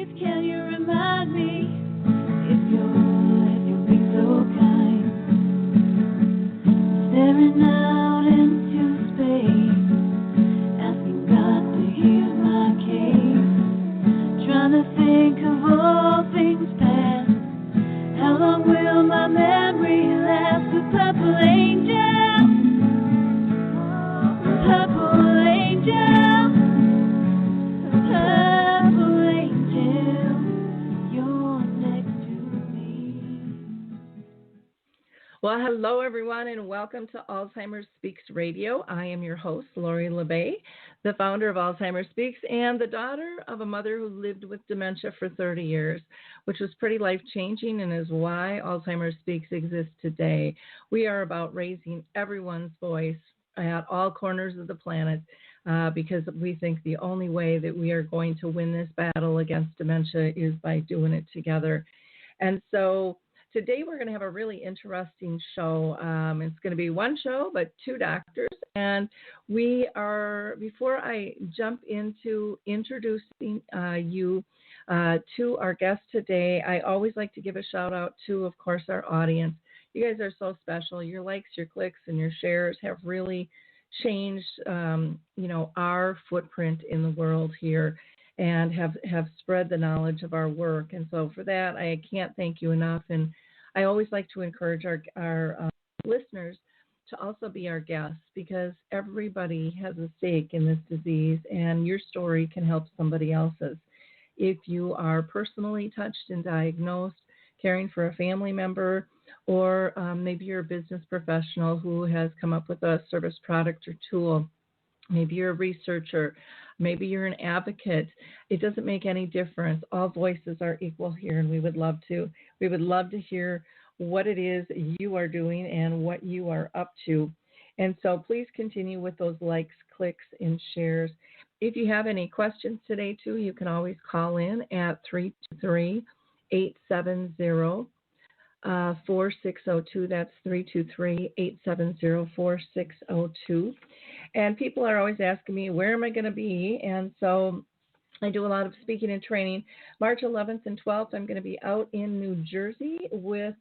can you remind me if you'll be so kind? Staring out into space, asking God to hear my case. Trying to think of all things past. How long will my memory last? The purple angel, purple angel, purple angel, you're next to me. Well, hello, everyone, and welcome to Alzheimer Speaks Radio. I am your host, Lori La Bey, the founder of Alzheimer Speaks and the daughter of a mother who lived with dementia for 30 years, which was pretty life-changing and is why Alzheimer Speaks exists today. We are about raising everyone's voice at all corners of the planet because we think the only way that we are going to win this battle against dementia is by doing it together. And so today we're going to have a really interesting show. It's going to be one show, but two doctors. And we are, before I jump into introducing you to our guest today, I always like to give a shout out to, of course, our audience. You guys are so special. Your likes, your clicks, and your shares have really changed, our footprint in the world here and have spread the knowledge of our work. And so for that, I can't thank you enough. And I always like to encourage our listeners to also be our guests because everybody has a stake in this disease and your story can help somebody else's. If you are personally touched and diagnosed, caring for a family member, or maybe you're a business professional who has come up with a service, product, or tool, maybe you're a researcher, maybe you're an advocate. It doesn't make any difference. All voices are equal here, and we would love to hear what it is you are doing and what you are up to. And so please continue with those likes, clicks, and shares. If you have any questions today, too, you can always call in at 323-870-4602. That's 323-870-4602. And people are always asking me, where am I going to be? And so I do a lot of speaking and training. March 11th and 12th, I'm going to be out in New Jersey with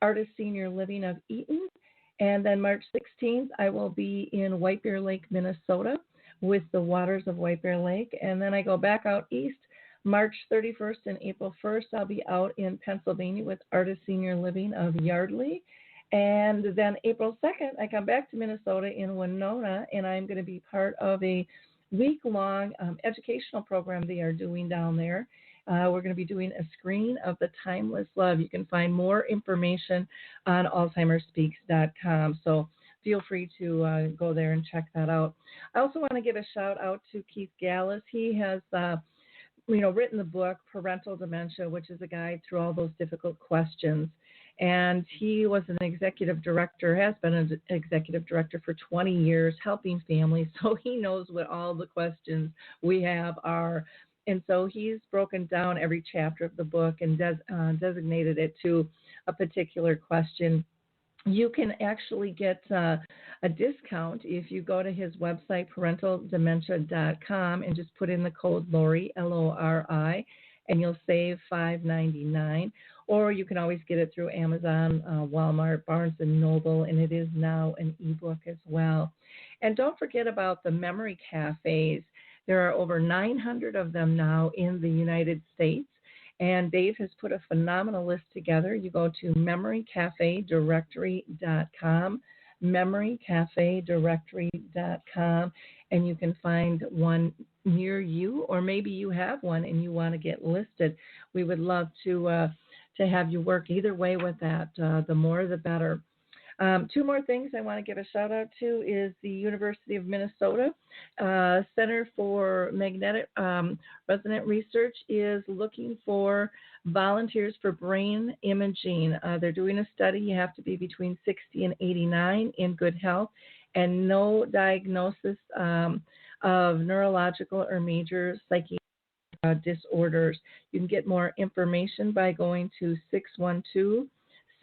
Artist Senior Living of Eaton. And then March 16th, I will be in White Bear Lake, Minnesota with the Waters of White Bear Lake. And then I go back out east. March 31st and April 1st, I'll be out in Pennsylvania with Artist Senior Living of Yardley. And then April 2nd, I come back to Minnesota in Winona, and I'm going to be part of a week-long educational program they are doing down there. We're going to be doing a screening of The Timeless Love. You can find more information on AlzheimerSpeaks.com. So feel free to go there and check that out. I also want to give a shout-out to Keith Gallus. He has written the book Parental Dementia, which is a guide through all those difficult questions. And he was an executive director, has been an executive director for 20 years, helping families. So he knows what all the questions we have are. And so he's broken down every chapter of the book and designated it to a particular question. You can actually get a discount if you go to his website, parentaldementia.com, and just put in the code Lori, Lori, and you'll save $5.99. Or you can always get it through Amazon, Walmart, Barnes & Noble, and it is now an ebook as well. And don't forget about the memory cafes. There are over 900 of them now in the United States. And Dave has put a phenomenal list together. You go to memorycafedirectory.com, memorycafedirectory.com, and you can find one near you, or maybe you have one and you want to get listed. We would love to have you work either way with that. The more, the better. Two more things I want to give a shout out to is the University of Minnesota Center for Magnetic Resonant Research is looking for volunteers for brain imaging. They're doing a study. You have to be between 60 and 89 in good health and no diagnosis of neurological or major psychiatric disorders. You can get more information by going to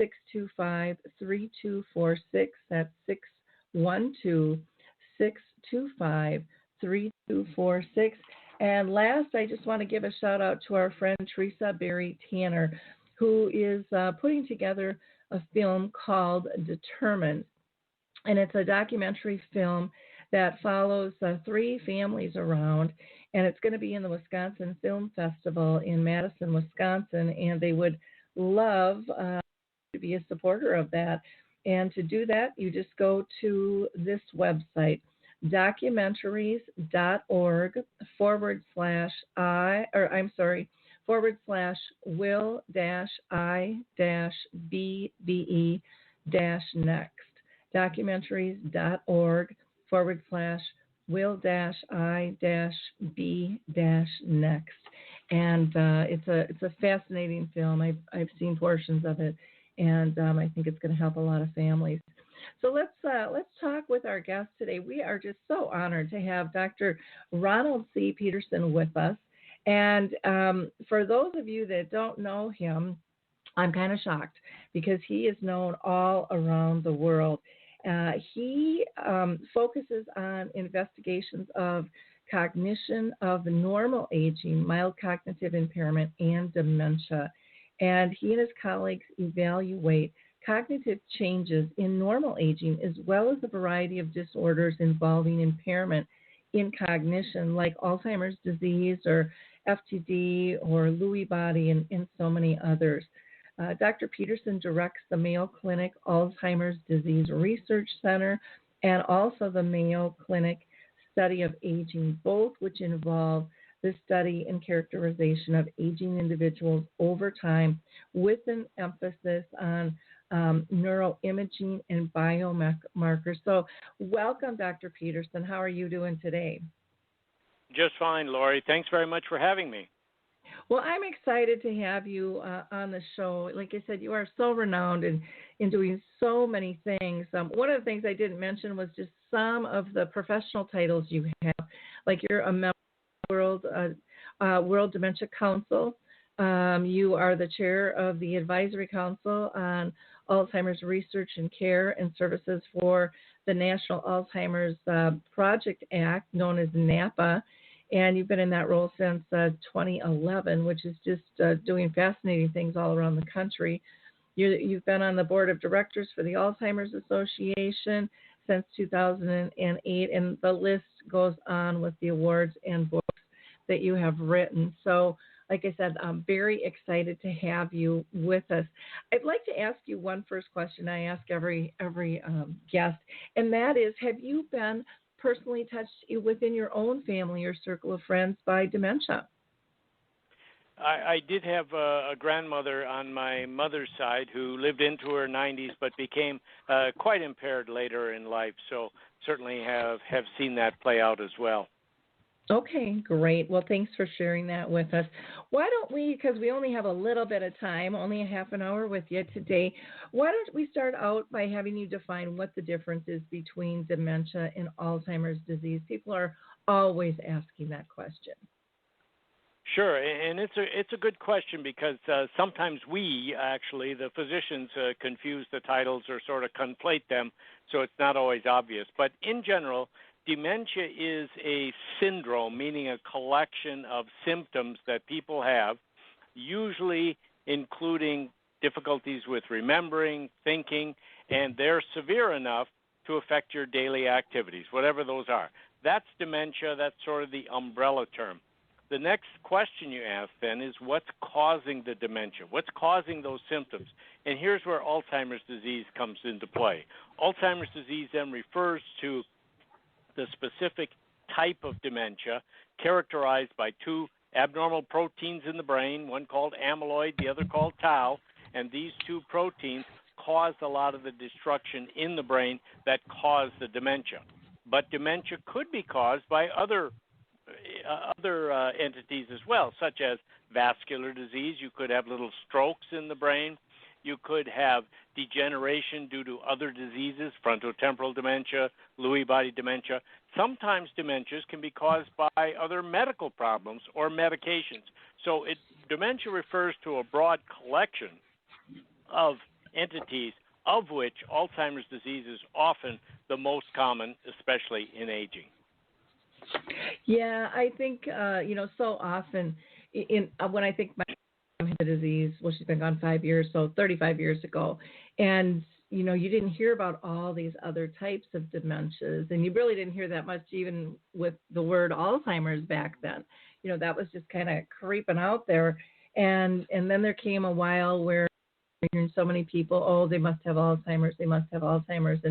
612-625-3246. That's 612-625-3246. And last, I just want to give a shout out to our friend Teresa Berry Tanner, who is putting together a film called Determined. And it's a documentary film that follows three families around, and it's going to be in the Wisconsin Film Festival in Madison, Wisconsin, and they would love to be a supporter of that. And to do that, you just go to this website, documentaries.org forward slash will I BBE next. Documentaries.org /will I B next. And it's a fascinating film. I've seen portions of it, and I think it's going to help a lot of families. So let's talk with our guest today. We are just so honored to have Dr. Ronald C. Petersen with us. And for those of you that don't know him, I'm kind of shocked because he is known all around the world. He focuses on investigations of cognition of normal aging, mild cognitive impairment, and dementia. And he and his colleagues evaluate cognitive changes in normal aging as well as a variety of disorders involving impairment in cognition like Alzheimer's disease or FTD or Lewy body and so many others. Dr. Petersen directs the Mayo Clinic Alzheimer's Disease Research Center and also the Mayo Clinic Study of Aging, both which involve the study and characterization of aging individuals over time with an emphasis on neuroimaging and biomarkers. So welcome, Dr. Petersen. How are you doing today? Just fine, Lori. Thanks very much for having me. Well, I'm excited to have you on the show. Like I said, you are so renowned in doing so many things. One of the things I didn't mention was just some of the professional titles you have. Like you're a member of the World Dementia Council. You are the chair of the Advisory Council on Alzheimer's Research and Care and Services for the National Alzheimer's Project Act, known as NAPA. And you've been in that role since 2011, which is just doing fascinating things all around the country. You've been on the board of directors for the Alzheimer's Association since 2008, and the list goes on with the awards and books that you have written. So, like I said, I'm very excited to have you with us. I'd like to ask you one first question I ask every guest, and that is, have you been personally touched within your own family or circle of friends by dementia? I did have a grandmother on my mother's side who lived into her 90s but became quite impaired later in life, so certainly have seen that play out as well. Okay, great. Well, thanks for sharing that with us. Why don't we, because we only have a little bit of time, only a half an hour with you today, why don't we start out by having you define what the difference is between dementia and Alzheimer's disease? People are always asking that question. Sure, and it's a good question because sometimes we, actually, the physicians, confuse the titles or sort of conflate them, so it's not always obvious. But in general, dementia is a syndrome, meaning a collection of symptoms that people have, usually including difficulties with remembering, thinking, and they're severe enough to affect your daily activities, whatever those are. That's dementia. That's sort of the umbrella term. The next question you ask then is what's causing the dementia? What's causing those symptoms? And here's where Alzheimer's disease comes into play. Alzheimer's disease then refers to the specific type of dementia characterized by two abnormal proteins in the brain, one called amyloid, the other called tau, and these two proteins cause a lot of the destruction in the brain that cause the dementia. But dementia could be caused by other entities as well, such as vascular disease. You could have little strokes in the brain. You could have degeneration due to other diseases, frontotemporal dementia, Lewy body dementia. Sometimes dementias can be caused by other medical problems or medications. So dementia refers to a broad collection of entities, of which Alzheimer's disease is often the most common, especially in aging. Yeah, I think so often when I think my mom had the disease, well, she's been gone 5 years, so 35 years ago, and you didn't hear about all these other types of dementias, and you really didn't hear that much even with the word Alzheimer's back then. That was just kind of creeping out there, and then there came a while where hearing so many people, oh, they must have Alzheimer's,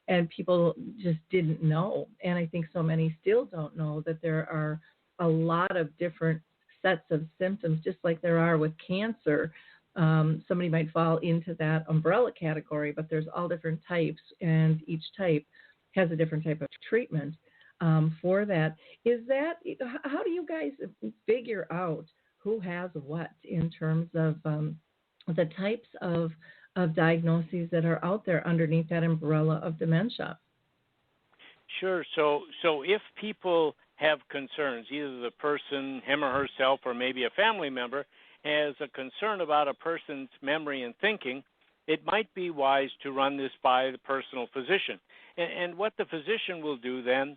and people just didn't know. And I think so many still don't know that there are a lot of different sets of symptoms, just like there are with cancer. Somebody might fall into that umbrella category, but there's all different types, and each type has a different type of treatment for that. How do you guys figure out who has what in terms of the types of diagnoses that are out there underneath that umbrella of dementia? Sure. So if people have concerns, either the person, him or herself, or maybe a family member, has a concern about a person's memory and thinking, it might be wise to run this by the personal physician. And what the physician will do then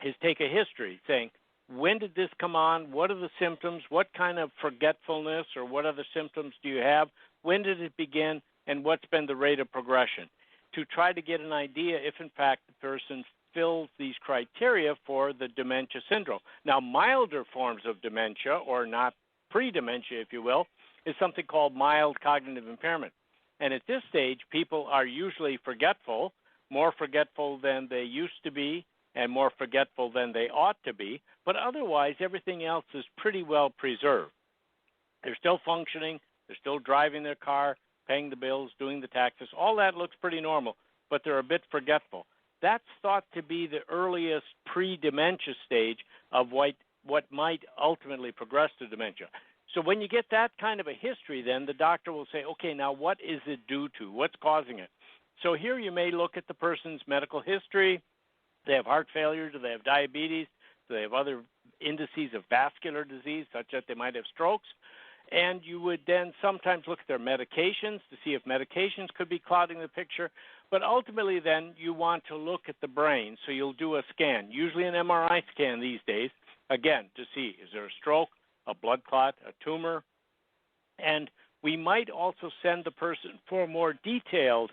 is take a history, saying, when did this come on? What are the symptoms? What kind of forgetfulness or what other symptoms do you have? When did it begin? And what's been the rate of progression? To try to get an idea if, in fact, the person fills these criteria for the dementia syndrome. Now, milder forms of dementia, or not pre-dementia, if you will, is something called mild cognitive impairment. And at this stage, people are usually forgetful, more forgetful than they used to be, and more forgetful than they ought to be, but otherwise everything else is pretty well preserved. They're still functioning, they're still driving their car, paying the bills, doing the taxes. All that looks pretty normal, but they're a bit forgetful. That's thought to be the earliest pre-dementia stage of what might ultimately progress to dementia. So when you get that kind of a history, then the doctor will say, okay, now what is it due to? What's causing it? So here you may look at the person's medical history. Do they have heart failure? Do they have diabetes? Do they have other indices of vascular disease, such that they might have strokes? And you would then sometimes look at their medications to see if medications could be clouding the picture. But ultimately then you want to look at the brain. So you'll do a scan, usually an MRI scan these days, again, to see is there a stroke, a blood clot, a tumor. And we might also send the person for more detailed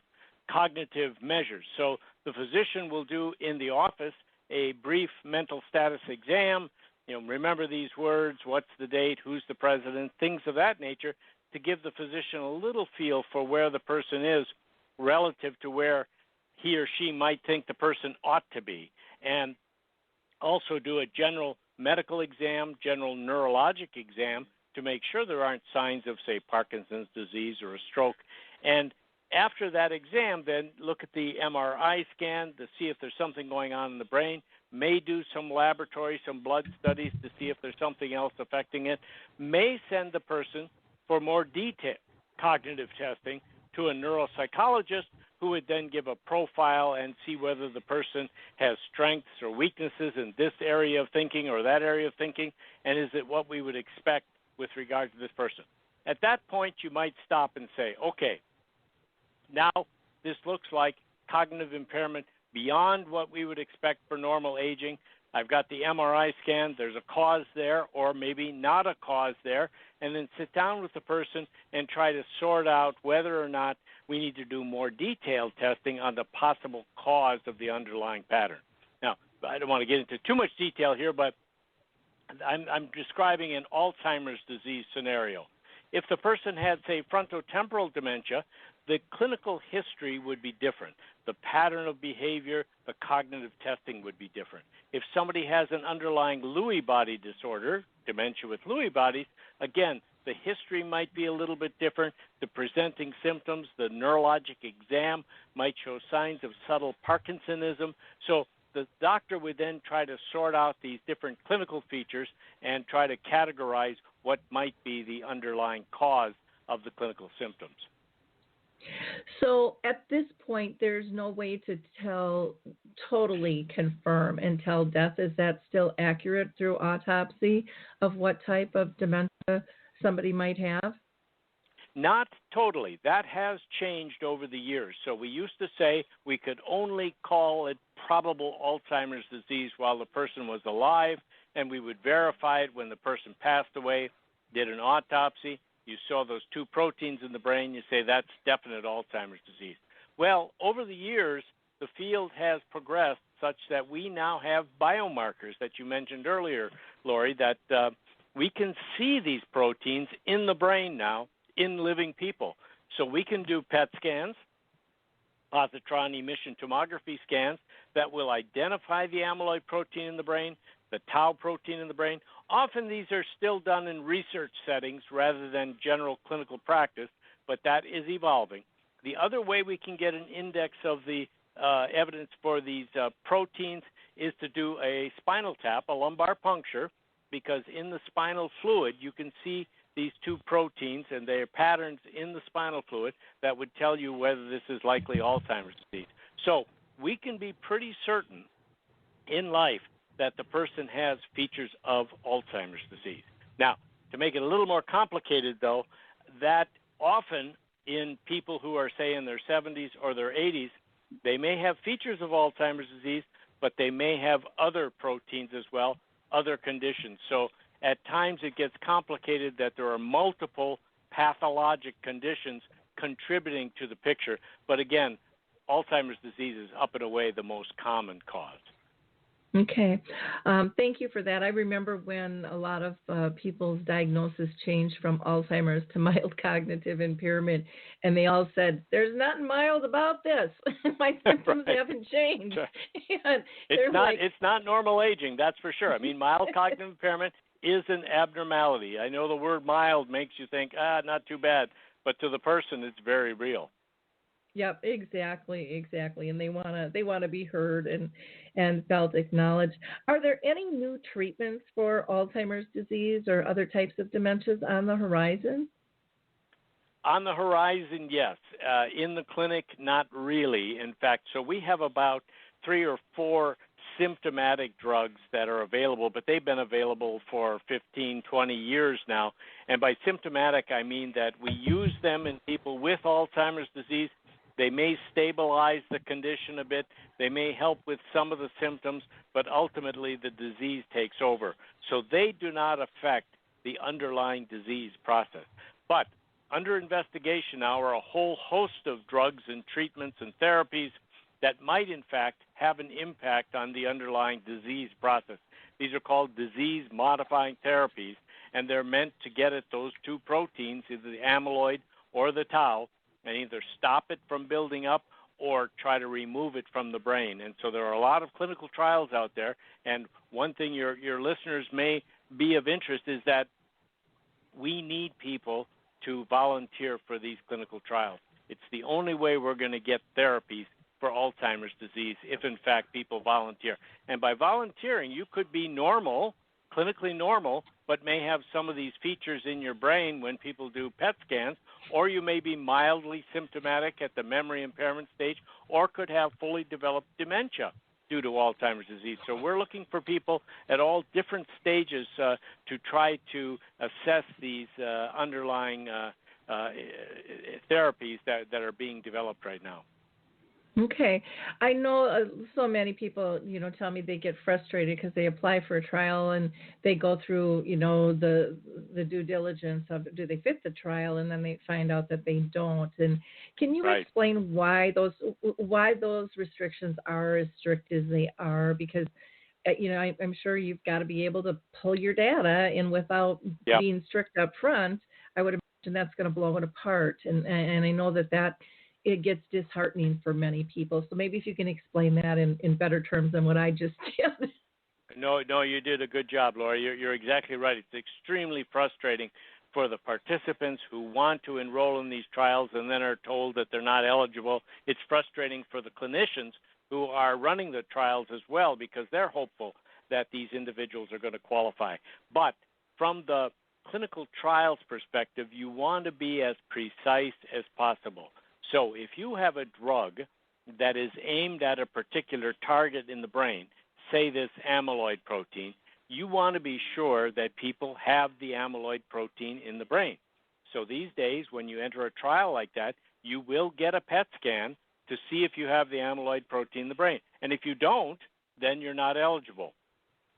cognitive measures. So the physician will do in the office a brief mental status exam. Remember these words, what's the date, who's the president, things of that nature, to give the physician a little feel for where the person is relative to where he or she might think the person ought to be. And also do a general medical exam, general neurologic exam, to make sure there aren't signs of, say, Parkinson's disease or a stroke. And after that exam, then look at the MRI scan to see if there's something going on in the brain. May do some laboratory, some blood studies to see if there's something else affecting it. May send the person for more detailed cognitive testing to a neuropsychologist, who would then give a profile and see whether the person has strengths or weaknesses in this area of thinking or that area of thinking, and is it what we would expect with regard to this person. At that point, you might stop and say, okay, now this looks like cognitive impairment beyond what we would expect for normal aging. I've got the MRI scan. There's a cause there, or maybe not a cause there, and then sit down with the person and try to sort out whether or not we need to do more detailed testing on the possible cause of the underlying pattern. Now, I don't want to get into too much detail here, but I'm describing an Alzheimer's disease scenario. If the person had, say, frontotemporal dementia, the clinical history would be different. The pattern of behavior, the cognitive testing would be different. If somebody has an underlying Lewy body disorder, dementia with Lewy bodies, again, the history might be a little bit different. The presenting symptoms, the neurologic exam might show signs of subtle Parkinsonism. So the doctor would then try to sort out these different clinical features and try to categorize what might be the underlying cause of the clinical symptoms. So at this point, there's no way to totally confirm until death. Is that still accurate through autopsy of what type of dementia somebody might have? Not totally. That has changed over the years. So we used to say we could only call it probable Alzheimer's disease while the person was alive, and we would verify it when the person passed away, did an autopsy. You saw those two proteins in the brain, you say that's definite Alzheimer's disease. Well, over the years, the field has progressed such that we now have biomarkers that you mentioned earlier, Lori, that we can see these proteins in the brain now in living people. So we can do PET scans, positron emission tomography scans, that will identify the amyloid protein in the brain, the tau protein in the brain. Often these are still done in research settings rather than general clinical practice, but that is evolving. The other way we can get an index of the evidence for these proteins is to do a spinal tap, a lumbar puncture, because in the spinal fluid you can see these two proteins, and they are patterns in the spinal fluid that would tell you whether this is likely Alzheimer's disease. So we can be pretty certain in life that the person has features of Alzheimer's disease. Now, to make it a little more complicated, though, that often in people who are, say, in their 70s or their 80s, they may have features of Alzheimer's disease, but they may have other proteins as well, other conditions. So at times it gets complicated that there are multiple pathologic conditions contributing to the picture. But again, Alzheimer's disease is up and away the most common cause. Okay. Thank you for that. I remember when a lot of people's diagnosis changed from Alzheimer's to mild cognitive impairment, and they all said, there's nothing mild about this. My symptoms haven't changed. And it's not normal aging, that's for sure. I mean, mild cognitive impairment is an abnormality. I know the word mild makes you think, not too bad, but to the person, it's very real. Yep, exactly. And they want to be heard and felt acknowledged. Are there any new treatments for Alzheimer's disease or other types of dementias on the horizon? On the horizon, yes. In the clinic, not really. In fact, so we have about 3 or 4 symptomatic drugs that are available, but they've been available for 15, 20 years now. And by symptomatic, I mean that we use them in people with Alzheimer's disease. They may stabilize the condition a bit. They may help with some of the symptoms, but ultimately the disease takes over. So they do not affect the underlying disease process. But under investigation now are a whole host of drugs and treatments and therapies that might, in fact, have an impact on the underlying disease process. These are called disease-modifying therapies, and they're meant to get at those two proteins, either the amyloid or the tau, and either stop it from building up or try to remove it from the brain. And so there are a lot of clinical trials out there, and one thing your listeners may be of interest is that we need people to volunteer for these clinical trials. It's the only way we're going to get therapies for Alzheimer's disease if, in fact, people volunteer. And by volunteering, you could be normal, clinically normal, but may have some of these features in your brain when people do PET scans, or you may be mildly symptomatic at the memory impairment stage, or could have fully developed dementia due to Alzheimer's disease. So we're looking for people at all different stages to try to assess these underlying therapies that are being developed right now. Okay. I know so many people, tell me they get frustrated because they apply for a trial and they go through, the due diligence of do they fit the trial, and then they find out that they don't. And can you explain why those restrictions are as strict as they are? Because, I'm sure you've got to be able to pull your data, and without being strict up front, I would imagine that's going to blow it apart. And I know that it gets disheartening for many people. So maybe if you can explain that in better terms than what I just did. No, you did a good job, Laura. You're exactly right. It's extremely frustrating for the participants who want to enroll in these trials and then are told that they're not eligible. It's frustrating for the clinicians who are running the trials as well, because they're hopeful that these individuals are going to qualify. But from the clinical trials perspective, you want to be as precise as possible. So if you have a drug that is aimed at a particular target in the brain, say this amyloid protein, you want to be sure that people have the amyloid protein in the brain. So these days, when you enter a trial like that, you will get a PET scan to see if you have the amyloid protein in the brain. And if you don't, then you're not eligible.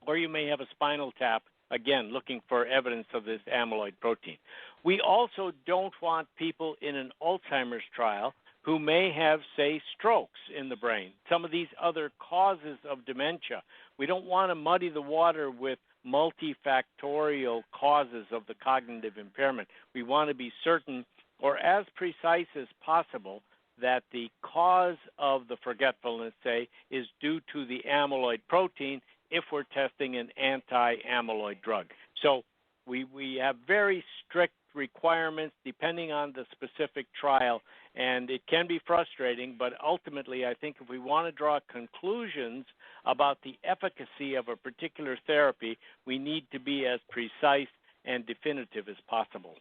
Or you may have a spinal tap, again, looking for evidence of this amyloid protein. We also don't want people in an Alzheimer's trial who may have, say, strokes in the brain, some of these other causes of dementia. We don't want to muddy the water with multifactorial causes of the cognitive impairment. We want to be certain, or as precise as possible, that the cause of the forgetfulness, say, is due to the amyloid protein if we're testing an anti-amyloid drug. So we have very strict requirements depending on the specific trial, and it can be frustrating, but ultimately I think if we want to draw conclusions about the efficacy of a particular therapy, we need to be as precise and definitive as possible.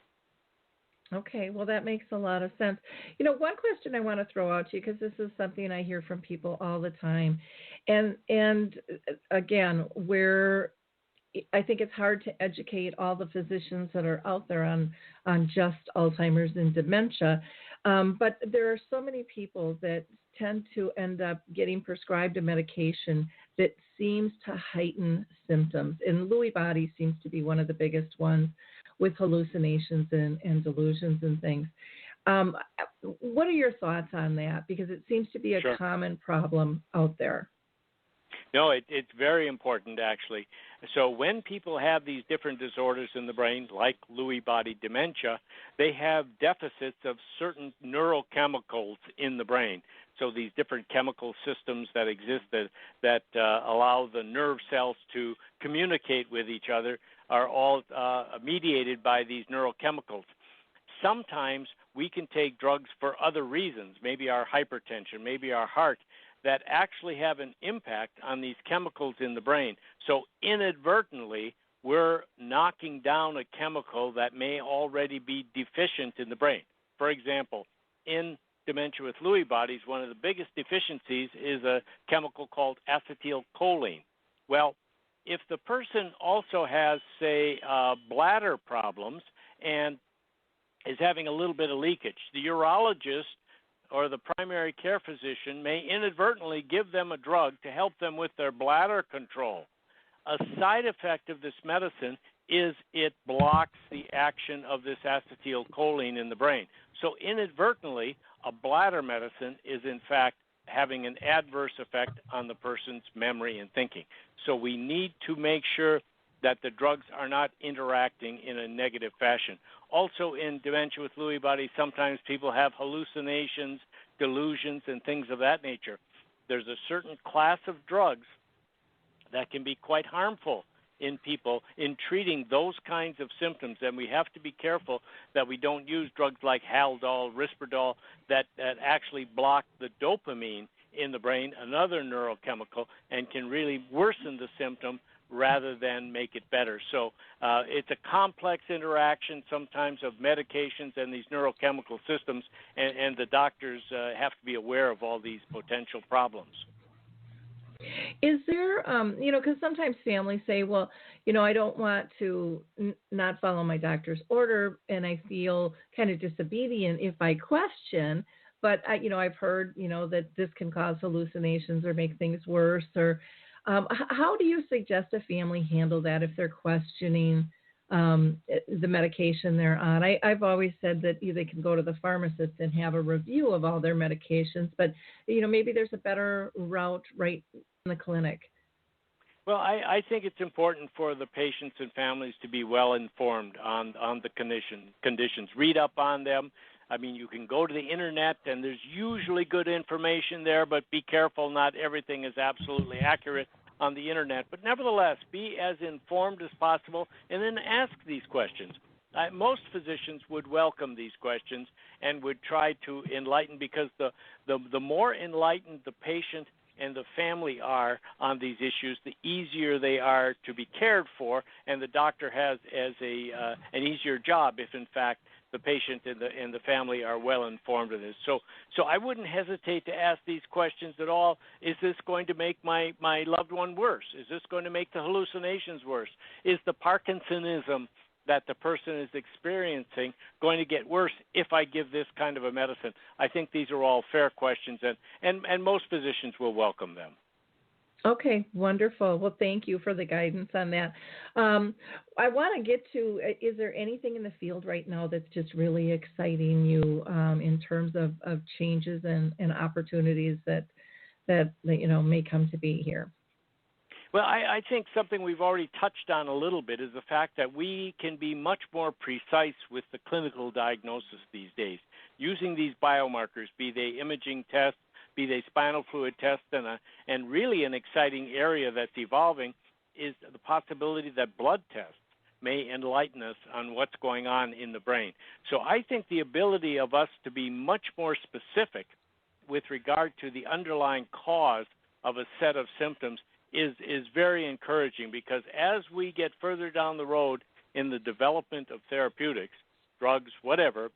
Okay, well, that makes a lot of sense. You know, one question I want to throw out to you, because this is something I hear from people all the time, and again, where I think it's hard to educate all the physicians that are out there on just Alzheimer's and dementia, but there are so many people that tend to end up getting prescribed a medication that seems to heighten symptoms, and Lewy body seems to be one of the biggest ones, with hallucinations and delusions and things. What are your thoughts on that? Because it seems to be a Sure. common problem out there. No, it's very important, actually. So when people have these different disorders in the brain, like Lewy body dementia, they have deficits of certain neurochemicals in the brain. So these different chemical systems that exist that allow the nerve cells to communicate with each other are all mediated by these neurochemicals. Sometimes we can take drugs for other reasons, maybe our hypertension, maybe our heart, that actually have an impact on these chemicals in the brain. So inadvertently, we're knocking down a chemical that may already be deficient in the brain. For example, in dementia with Lewy bodies, one of the biggest deficiencies is a chemical called acetylcholine. Well, if the person also has, say, bladder problems and is having a little bit of leakage, the urologist or the primary care physician may inadvertently give them a drug to help them with their bladder control. A side effect of this medicine is it blocks the action of this acetylcholine in the brain. So inadvertently, a bladder medicine is in fact having an adverse effect on the person's memory and thinking. So we need to make sure that the drugs are not interacting in a negative fashion. Also in dementia with Lewy bodies, sometimes people have hallucinations, delusions, and things of that nature. There's a certain class of drugs that can be quite harmful in people in treating those kinds of symptoms, and we have to be careful that we don't use drugs like Haldol, Risperdal, that actually block the dopamine in the brain, another neurochemical, and can really worsen the symptom rather than make it better. So it's a complex interaction sometimes of medications and these neurochemical systems, and the doctors have to be aware of all these potential problems. Is there, because sometimes families say, well, I don't want to not follow my doctor's order, and I feel kind of disobedient if I question, but I've heard, that this can cause hallucinations or make things worse, or how do you suggest a family handle that if they're questioning the medication they're on? I've always said that they can go to the pharmacist and have a review of all their medications, but, maybe there's a better route right in the clinic. Well, I think it's important for the patients and families to be well informed on the conditions. Read up on them. I mean, you can go to the internet, and there's usually good information there, but be careful. Not everything is absolutely accurate on the internet. But nevertheless, be as informed as possible, and then ask these questions. Most physicians would welcome these questions and would try to enlighten, because the more enlightened the patient and the family are on these issues, the easier they are to be cared for, and the doctor has an easier job if, in fact, the patient and the family are well informed of this. So I wouldn't hesitate to ask these questions at all. Is this going to make my loved one worse? Is this going to make the hallucinations worse? Is the Parkinsonism that the person is experiencing going to get worse if I give this kind of a medicine? I think these are all fair questions, and most physicians will welcome them. Okay, wonderful. Well, thank you for the guidance on that. I want to get to, is there anything in the field right now that's just really exciting you in terms of changes and opportunities that may come to be here? Well, I think something we've already touched on a little bit is the fact that we can be much more precise with the clinical diagnosis these days, using these biomarkers, be they imaging tests, be they spinal fluid tests, and really an exciting area that's evolving is the possibility that blood tests may enlighten us on what's going on in the brain. So I think the ability of us to be much more specific with regard to the underlying cause of a set of symptoms is very encouraging, because as we get further down the road in the development of therapeutics, drugs, whatever,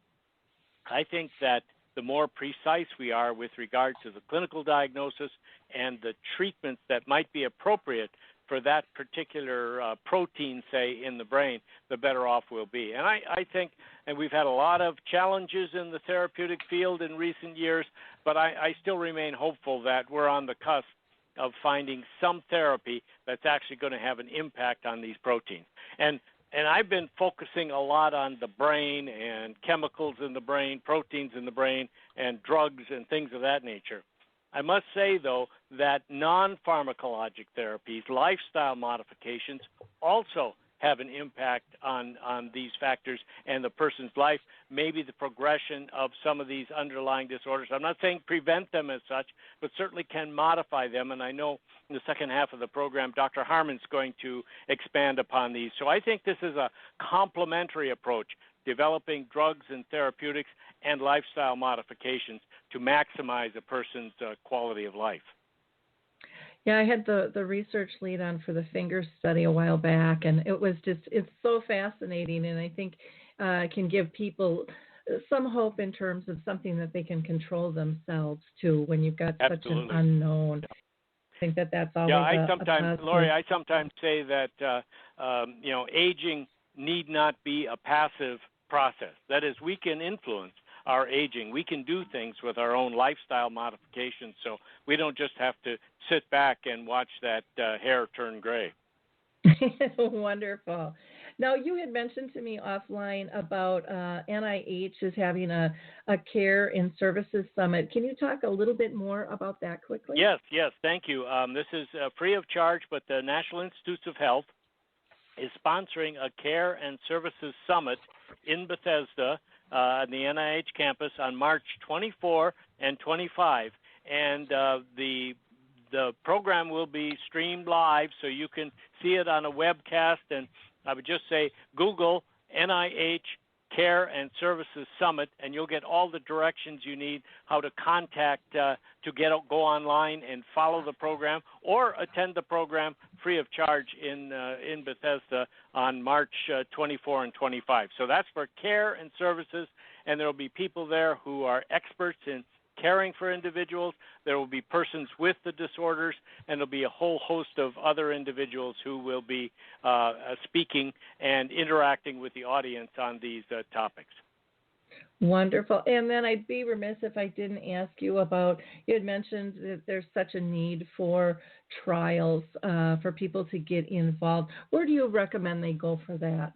I think that the more precise we are with regard to the clinical diagnosis and the treatments that might be appropriate for that particular protein, say, in the brain, the better off we'll be. And I think, and we've had a lot of challenges in the therapeutic field in recent years, but I still remain hopeful that we're on the cusp of finding some therapy that's actually going to have an impact on these proteins. And I've been focusing a lot on the brain and chemicals in the brain, proteins in the brain, and drugs and things of that nature. I must say, though, that non-pharmacologic therapies, lifestyle modifications, also have an impact on these factors and the person's life, maybe the progression of some of these underlying disorders. I'm not saying prevent them as such, but certainly can modify them. And I know in the second half of the program, Dr. Harman's going to expand upon these. So I think this is a complementary approach, developing drugs and therapeutics and lifestyle modifications to maximize a person's quality of life. Yeah, I had the research lead on for the finger study a while back, and it's so fascinating, and I think can give people some hope in terms of something that they can control themselves too when you've got such an unknown. I think that's always Lori, I sometimes say that aging need not be a passive process. That is, we can influence our aging. We can do things with our own lifestyle modifications, so we don't just have to sit back and watch that hair turn gray. Wonderful. Now, you had mentioned to me offline about NIH is having a care and services summit. Can you talk a little bit more about that quickly? Yes, thank you. This is free of charge, but the National Institutes of Health is sponsoring a care and services summit in Bethesda on the NIH campus on March 24 and 25. And the program will be streamed live, so you can see it on a webcast. And I would just say Google NIH Care and Services Summit, and you'll get all the directions you need how to contact to go online and follow the program or attend the program free of charge in Bethesda on March 24 and 25. So that's for care and services, and there will be people there who are experts in caring for individuals. There will be persons with the disorders, and there'll be a whole host of other individuals who will be speaking and interacting with the audience on these topics. Wonderful. And then I'd be remiss if I didn't ask you about, you had mentioned that there's such a need for trials for people to get involved. Where do you recommend they go for that?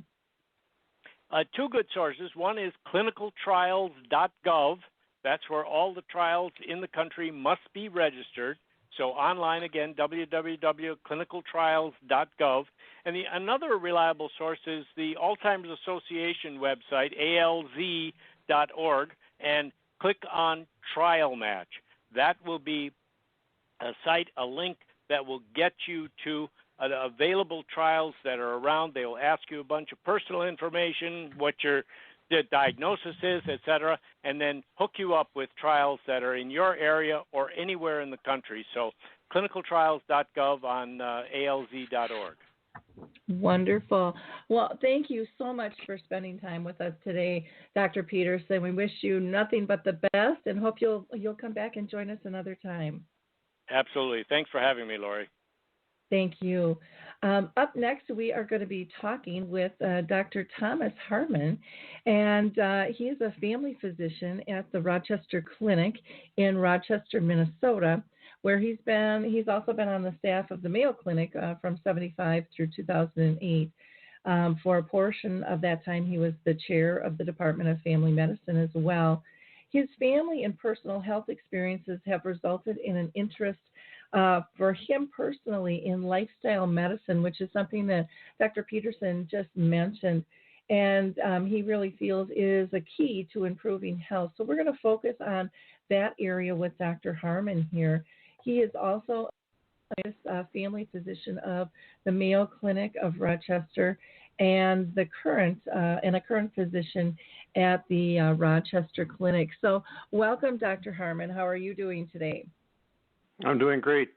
Two good sources. One is clinicaltrials.gov. That's where all the trials in the country must be registered. So online again, www.clinicaltrials.gov. And another reliable source is the Alzheimer's Association website, alz.org, and click on Trial Match. That will be a link that will get you to available trials that are around. They will ask you a bunch of personal information, what your diagnosis is, et cetera, and then hook you up with trials that are in your area or anywhere in the country. So clinicaltrials.gov on alz.org. Wonderful. Well, thank you so much for spending time with us today, Dr. Petersen. We wish you nothing but the best and hope you'll come back and join us another time. Absolutely. Thanks for having me, Lori. Thank you. Up next, we are going to be talking with Dr. Thomas Harman, and he is a family physician at the Rochester Clinic in Rochester, Minnesota, where he's also been on the staff of the Mayo Clinic from 1975 through 2008. For a portion of that time, he was the chair of the Department of Family Medicine as well. His family and personal health experiences have resulted in an interest for him personally in lifestyle medicine, which is something that Dr. Petersen just mentioned, and he really feels is a key to improving health. So we're going to focus on that area with Dr. Harman here. He is also a family physician of the Mayo Clinic of Rochester and a current physician at the Rochester Clinic. So welcome, Dr. Harman. How are you doing today? I'm doing great.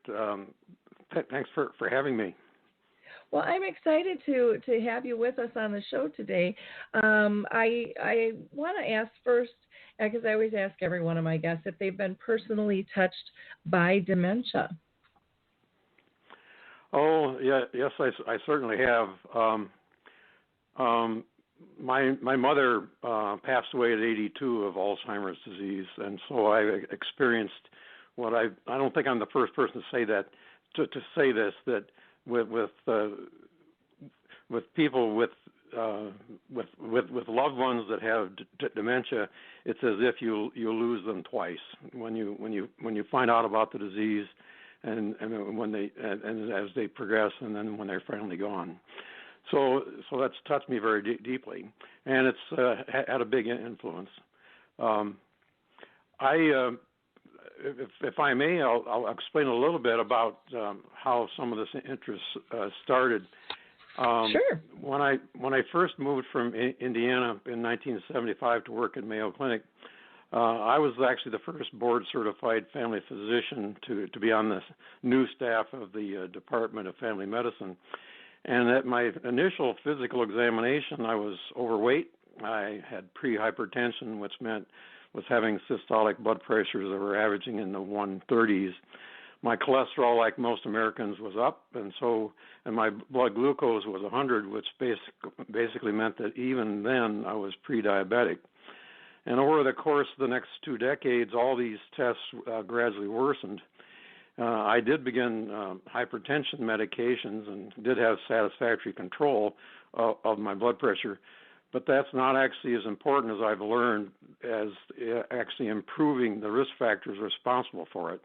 Thanks for having me. Well, I'm excited to have you with us on the show today. I want to ask first, because I always ask every one of my guests if they've been personally touched by dementia. Oh, yeah, yes, I certainly have. My mother passed away at 82 of Alzheimer's disease, and so I experienced what I don't think I'm the first person to say that to say this, that with people with loved ones that have dementia, it's as if you lose them twice when you find out about the disease, and as they progress, and then when they're finally gone. So that's touched me very deeply, and it's had a big influence. If I may, I'll explain a little bit about how some of this interest started. Sure. When I first moved from Indiana in 1975 to work at Mayo Clinic, I was actually the first board-certified family physician to be on the new staff of the Department of Family Medicine. And at my initial physical examination, I was overweight. I had pre-hypertension, which was having systolic blood pressures that were averaging in the 130s. My cholesterol, like most Americans, was up, and my blood glucose was 100, which basically meant that even then I was pre-diabetic. And over the course of the next 2 decades, all these tests gradually worsened. I did begin hypertension medications and did have satisfactory control of my blood pressure, but that's not actually as important as I've learned as actually improving the risk factors responsible for it.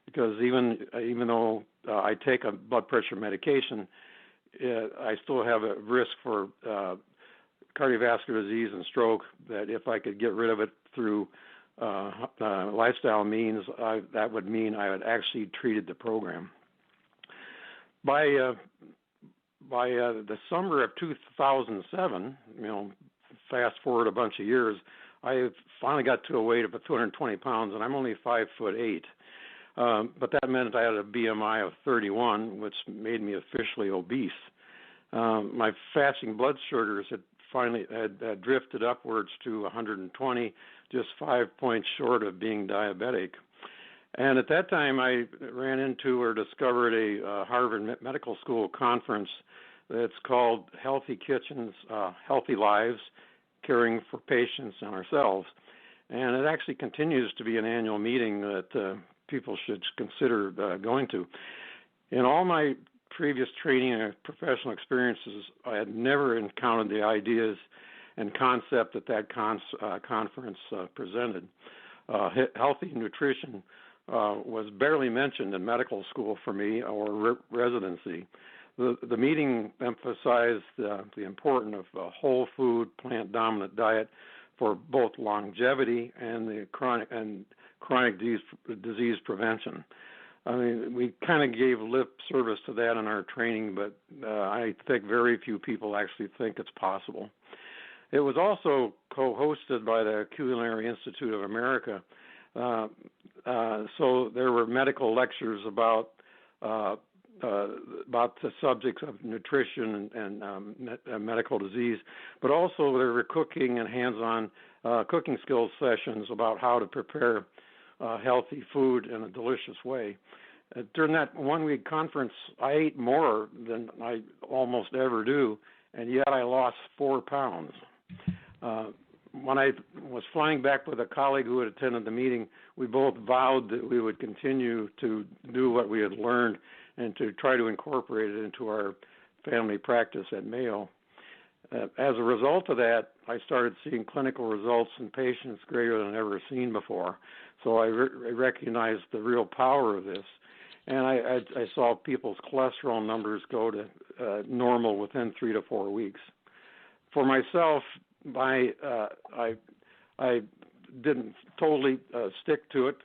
Because even though I take a blood pressure medication, I still have a risk for cardiovascular disease and stroke that if I could get rid of it through lifestyle means, that would mean I had actually treated the program. By the summer of 2007, fast forward a bunch of years, I finally got to a weight of 220 pounds, and I'm only 5'8". But that meant I had a BMI of 31, which made me officially obese. My fasting blood sugars had finally drifted upwards to 120, just 5 points short of being diabetic. And at that time, I ran into or discovered a Harvard Medical School conference that's called Healthy Kitchens, Healthy Lives, Caring for Patients and Ourselves. And it actually continues to be an annual meeting that people should consider going to. In all my previous training and professional experiences, I had never encountered the ideas and concept that conference presented. Healthy nutrition was barely mentioned in medical school for me or residency. The meeting emphasized the importance of a whole food, plant-dominant diet for both longevity and the chronic disease prevention. I mean, we kind of gave lip service to that in our training, but I think very few people actually think it's possible. It was also co-hosted by the Culinary Institute of America, so there were medical lectures about the subjects of nutrition and medical disease, but also there were cooking and hands-on cooking skills sessions about how to prepare healthy food in a delicious way. During that 1 week conference, I ate more than I almost ever do, and yet I lost 4 pounds. When I was flying back with a colleague who had attended the meeting, we both vowed that we would continue to do what we had learned and to try to incorporate it into our family practice at Mayo. As a result of that, I started seeing clinical results in patients greater than I've ever seen before. So I recognized the real power of this. And I saw people's cholesterol numbers go to normal within 3 to 4 weeks. For myself, I didn't totally stick to it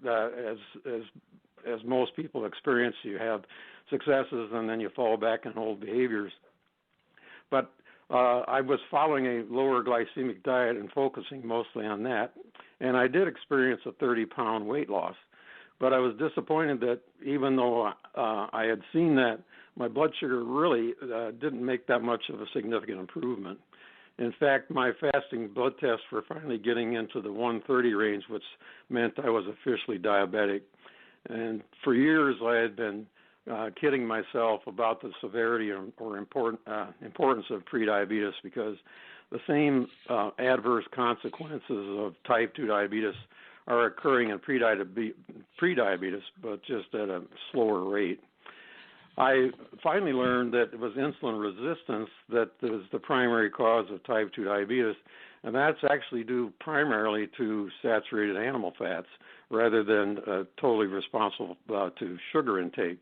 as most people experience. You have successes and then you fall back in old behaviors. But I was following a lower glycemic diet and focusing mostly on that, and I did experience a 30-pound weight loss. But I was disappointed that even though I had seen that, my blood sugar really didn't make that much of a significant improvement. In fact, my fasting blood tests were finally getting into the 130 range, which meant I was officially diabetic. And for years, I had been kidding myself about the severity or importance of prediabetes, because the same adverse consequences of type 2 diabetes are occurring in prediabetes, but just at a slower rate. I finally learned that it was insulin resistance that is the primary cause of type 2 diabetes, and that's actually due primarily to saturated animal fats rather than totally responsible to sugar intake.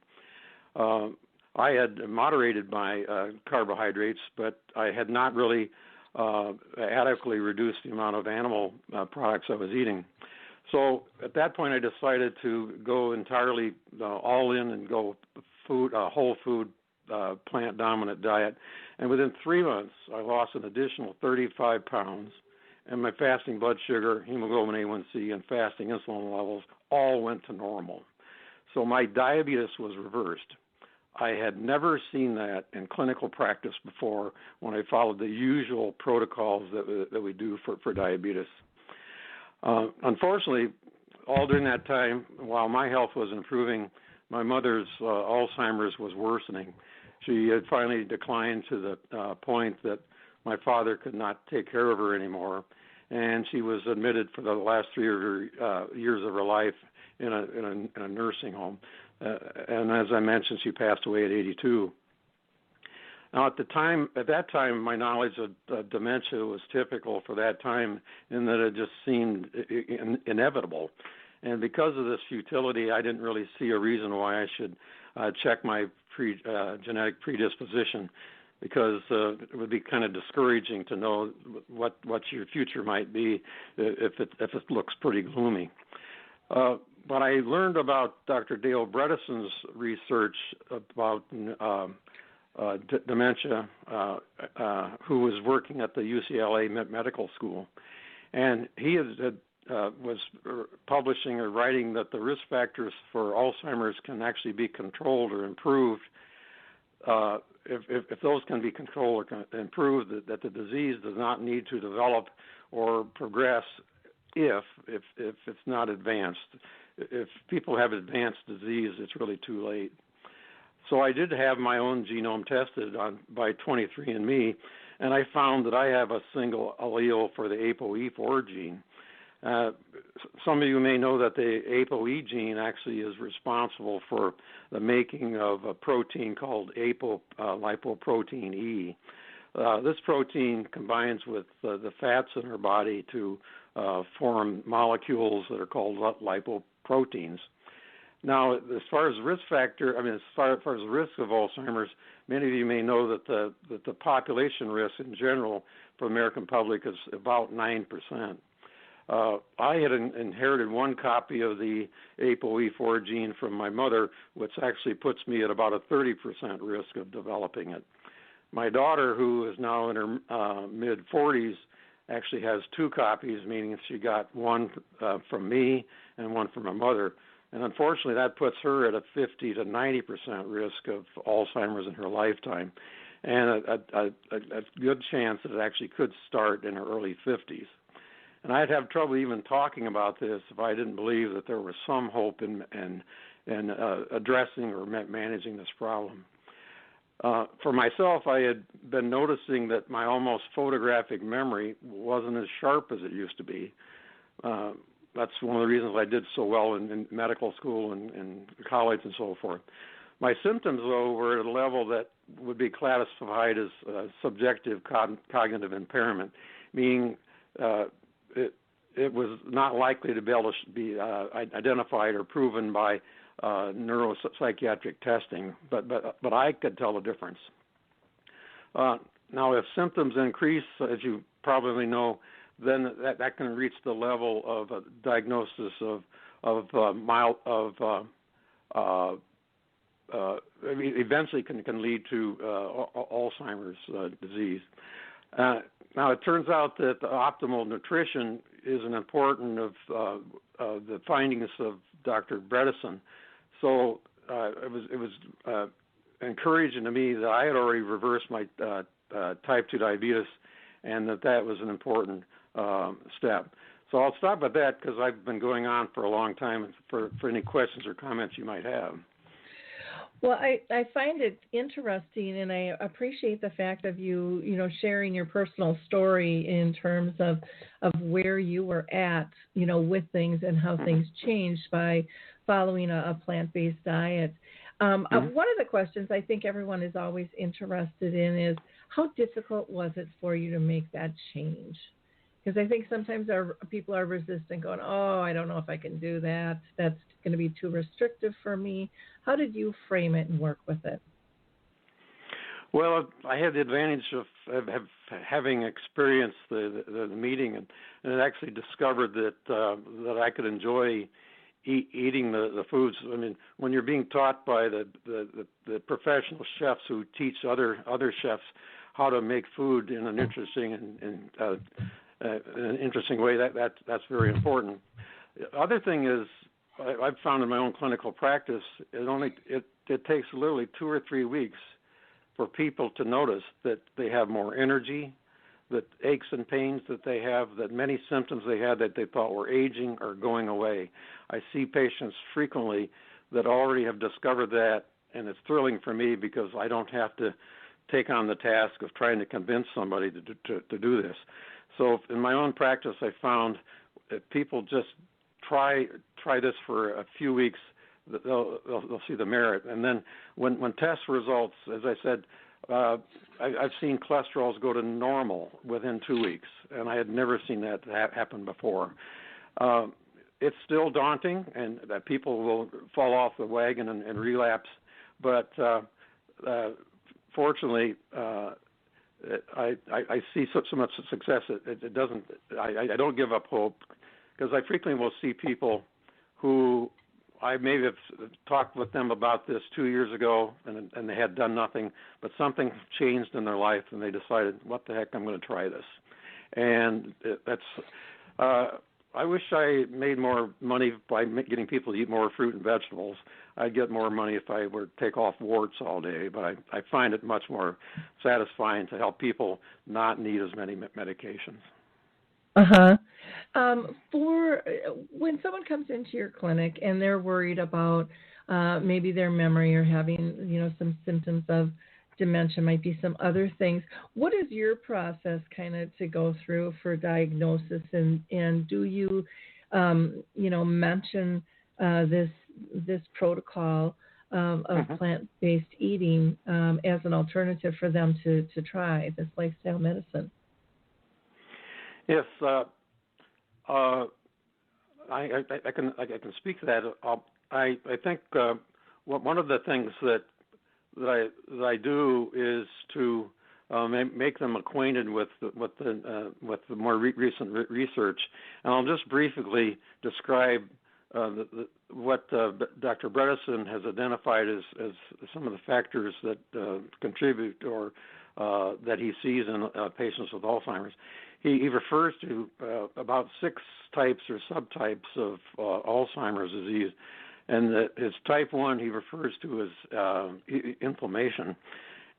I had moderated my carbohydrates, but I had not really adequately reduced the amount of animal products I was eating. So at that point, I decided to go entirely all in and go whole food, plant-dominant diet. And within 3 months, I lost an additional 35 pounds, and my fasting blood sugar, hemoglobin A1C, and fasting insulin levels all went to normal. So my diabetes was reversed. I had never seen that in clinical practice before when I followed the usual protocols that we do for diabetes. Unfortunately, all during that time, while my health was improving, my mother's Alzheimer's was worsening. She had finally declined to the point that my father could not take care of her anymore, and she was admitted for the last 3 years of her life in a nursing home. And as I mentioned, she passed away at 82. Now, at that time, my knowledge of dementia was typical for that time in that it just seemed inevitable. And because of this futility, I didn't really see a reason why I should check my genetic predisposition, because it would be kind of discouraging to know what your future might be if it looks pretty gloomy. But I learned about Dr. Dale Bredesen's research about dementia, who was working at the UCLA Medical School. And he was publishing or writing that the risk factors for Alzheimer's can actually be controlled or improved. If those can be controlled or improved, that the disease does not need to develop or progress if it's not advanced. If people have advanced disease, it's really too late. So I did have my own genome tested by 23andMe, and I found that I have a single allele for the ApoE4 gene. Some of you may know that the ApoE gene actually is responsible for the making of a protein called lipoprotein E. This protein combines with the fats in our body to form molecules that are called lipoproteins. Now, as far as risk the risk of Alzheimer's, many of you may know that the population risk in general for the American public is about 9%. I had inherited one copy of the ApoE4 gene from my mother, which actually puts me at about a 30% risk of developing it. My daughter, who is now in her mid-40s, actually has 2 copies, meaning she got one from me and one from my mother. And unfortunately, that puts her at a 50 to 90% risk of Alzheimer's in her lifetime, and a good chance that it actually could start in her early 50s. And I'd have trouble even talking about this if I didn't believe that there was some hope in and addressing or managing this problem. For myself, I had been noticing that my almost photographic memory wasn't as sharp as it used to be. That's one of the reasons I did so well in medical school and college and so forth. My symptoms, though, were at a level that would be classified as subjective cognitive impairment, meaning it was not likely to be able to be identified or proven by neuropsychiatric testing, but I could tell the difference. Now, if symptoms increase, as you probably know, then that can reach the level of a diagnosis eventually can lead to Alzheimer's disease. Now, it turns out that the optimal nutrition is an important of the findings of Dr. Petersen. So it was encouraging to me that I had already reversed my type 2 diabetes, and that was an important step. So I'll stop at that because I've been going on for a long time for any questions or comments you might have. Well, I find it interesting, and I appreciate the fact of you sharing your personal story in terms of where you were at, with things and how things changed by following a plant-based diet. One of the questions I think everyone is always interested in is how difficult was it for you to make that change? Because I think sometimes people are resistant, going, oh, I don't know if I can do that. That's going to be too restrictive for me. How did you frame it and work with it? Well, I had the advantage of having experienced the meeting and actually discovered that I could enjoy eating the foods. I mean, when you're being taught by the professional chefs who teach other chefs how to make food in an interesting and an interesting way, that's very important. The other thing is, I've found in my own clinical practice, it takes literally 2 or 3 weeks for people to notice that they have more energy, that aches and pains that they have, that many symptoms they had that they thought were aging are going away. I see patients frequently that already have discovered that, and it's thrilling for me because I don't have to take on the task of trying to convince somebody to do this. So in my own practice, I found that people just try this for a few weeks, they'll see the merit. And then when test results, as I said, I've seen cholesterols go to normal within 2 weeks, and I had never seen that happen before. It's still daunting, and that people will fall off the wagon and relapse, but fortunately, I see so much success. It doesn't. I don't give up hope, because I frequently will see people who I maybe have talked with them about this 2 years ago, and they had done nothing, but something changed in their life, and they decided, what the heck, I'm going to try this. And I wish I made more money by getting people to eat more fruit and vegetables. I'd get more money if I were to take off warts all day, but I find it much more satisfying to help people not need as many medications. For when someone comes into your clinic and they're worried about maybe their memory or having, some symptoms of dementia, might be some other things, what is your process kind of to go through for diagnosis, and do you, mention this protocol of plant-based eating as an alternative for them to try this lifestyle medicine? Yes, I can speak to that. I think one of the things that I do is to make them acquainted with the more recent research, and I'll just briefly describe what Dr. Petersen has identified as some of the factors that contribute or that he sees in patients with Alzheimer's. He refers to about 6 types or subtypes of Alzheimer's disease, and his type 1 he refers to as inflammation,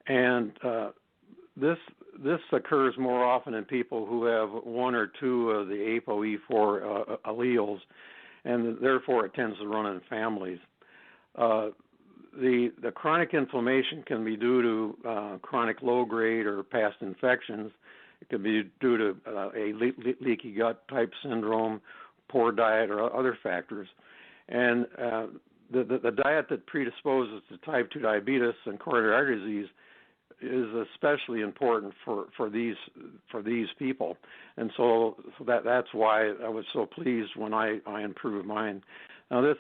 and this occurs more often in people who have 1 or 2 of the ApoE4 alleles, and therefore it tends to run in families. the chronic inflammation can be due to chronic low-grade or past infections. It could be due to a leaky gut type syndrome, poor diet, or other factors. And the diet that predisposes to type 2 diabetes and coronary artery disease is especially important for these people, and so that's why I was so pleased when I improved mine. Now this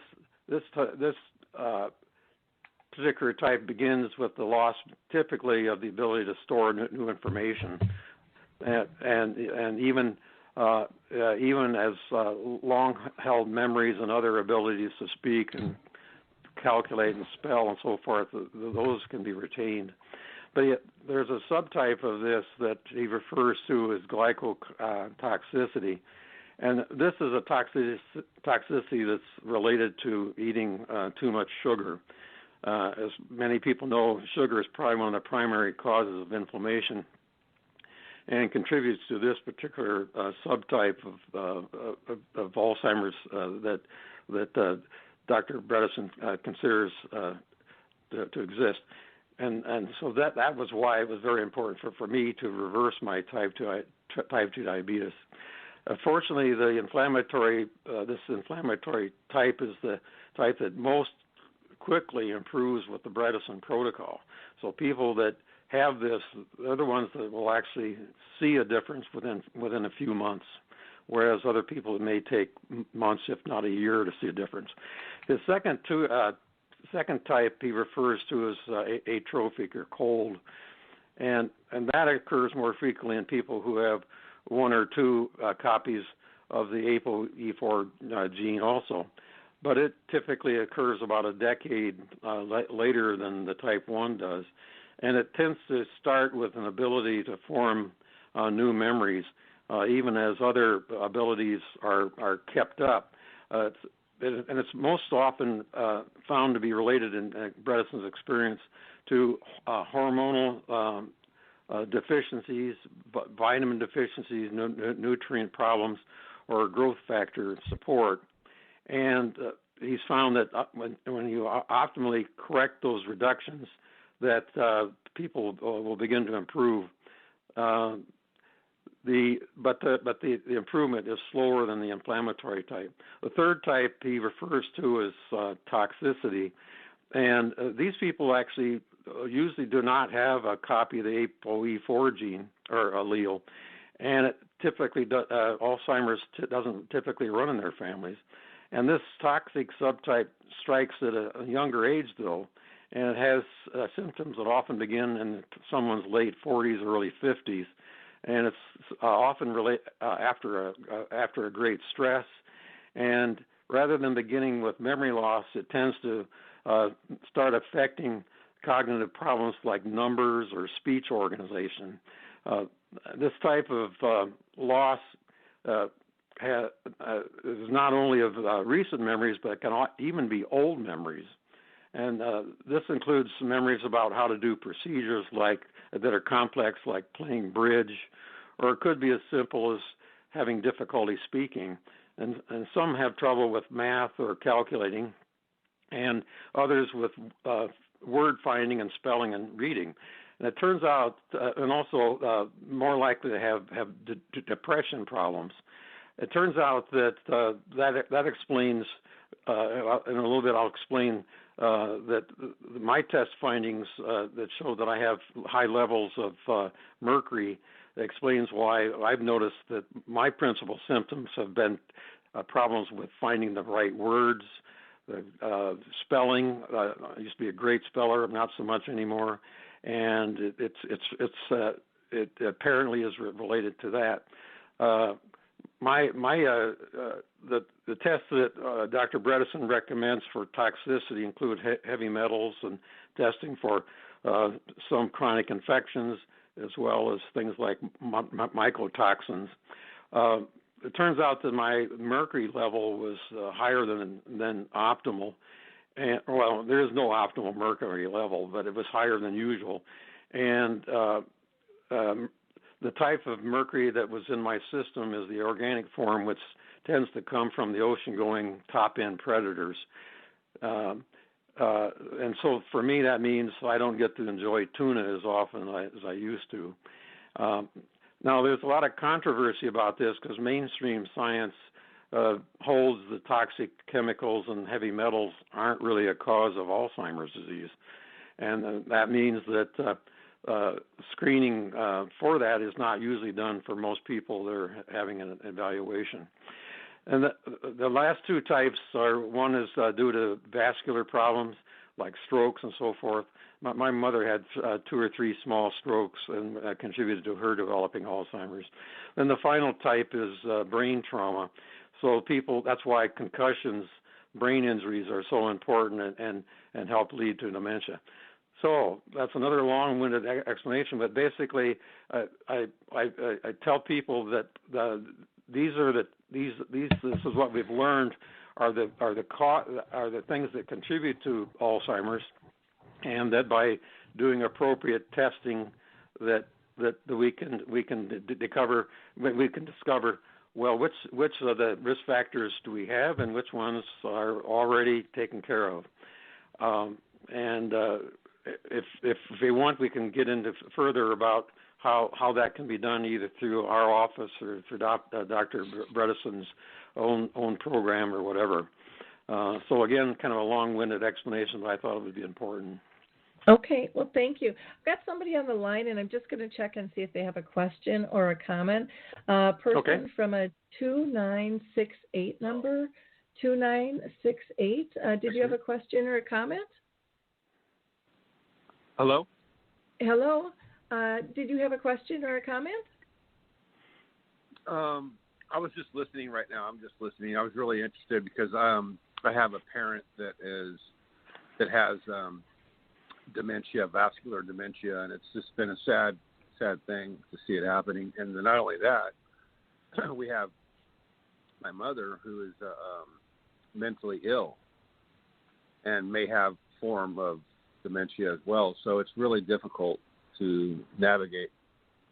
particular type begins with the loss, typically, of the ability to store new information, and even as long-held memories and other abilities to speak and calculate and spell and so forth, those can be retained. But yet, there's a subtype of this that he refers to as glycotoxicity, and this is a toxicity that's related to eating too much sugar. As many people know, sugar is probably one of the primary causes of inflammation, and contributes to this particular subtype of Alzheimer's that Dr. Petersen considers to exist. And so that was why it was very important for me to reverse my type 2 diabetes. Fortunately, this inflammatory type is the type that most quickly improves with the Petersen protocol. So people that have this, they're the ones that will actually see a difference within a few months, whereas other people, it may take months, if not a year, to see a difference. The second type he refers to as atrophic or cold, and that occurs more frequently in people who have one or two copies of the ApoE4 gene also. But it typically occurs about a decade later than the type 1 does, and it tends to start with an ability to form new memories, even as other abilities are kept up. And it's most often found to be related in Petersen's experience to hormonal deficiencies, vitamin deficiencies, nutrient problems, or growth factor support. And he's found that when you optimally correct those reductions, that people will begin to improve. The improvement is slower than the inflammatory type. The third type he refers to as toxicity, and these people actually usually do not have a copy of the ApoE4 gene or allele, and it typically Alzheimer's doesn't typically run in their families. And this toxic subtype strikes at a younger age, though, and it has symptoms that often begin in someone's late 40s, early 50s, and it's often after a great stress. And rather than beginning with memory loss, it tends to start affecting cognitive problems like numbers or speech organization. This type of loss is not only of recent memories, but it can even be old memories. And this includes memories about how to do procedures that are complex, like playing bridge, or it could be as simple as having difficulty speaking. And some have trouble with math or calculating, and others with word finding and spelling and reading. And it turns out, and also more likely to have depression problems. It turns out that that explains, in a little bit I'll explain that my test findings that show that I have high levels of mercury explains why I've noticed that my principal symptoms have been problems with finding the right words, spelling. I used to be a great speller, not so much anymore, and it apparently is related to that. The tests that Dr. Petersen recommends for toxicity include heavy metals and testing for some chronic infections, as well as things like mycotoxins. It turns out that my mercury level was higher than optimal. And, well, there is no optimal mercury level, but it was higher than usual. And the type of mercury that was in my system is the organic form, which tends to come from the ocean-going top-end predators. and so for me that means I don't get to enjoy tuna as often as I used to. Now there's a lot of controversy about this because mainstream science holds the toxic chemicals and heavy metals aren't really a cause of Alzheimer's disease, and that means that screening for that is not usually done for most people that are having an evaluation. And the last two types are, one is due to vascular problems like strokes and so forth. My mother had 2 or 3 small strokes and contributed to her developing Alzheimer's. Then the final type is brain trauma. So that's why concussions, brain injuries are so important and help lead to dementia. So that's another long-winded explanation, but basically I tell people that this is what we've learned are the things that contribute to Alzheimer's, and that by doing appropriate testing that we can discover well which of the risk factors do we have and which ones are already taken care of. If we want, we can get into further about how that can be done either through our office or through Dr. Bredeson's own program or whatever. So again, kind of a long-winded explanation, but I thought it would be important. Okay, well, thank you. I've got somebody on the line, and I'm just going to check and see if they have a question or a comment. Person from a 2968 number, 2968. Did you have a question or a comment? Hello? Hello. Did you have a question or a comment? I was just listening right now. I'm just listening. I was really interested because I have a parent that has dementia, vascular dementia, and it's just been a sad thing to see it happening. And then not only that, we have my mother who is mentally ill and may have form of dementia as well. So it's really difficult to navigate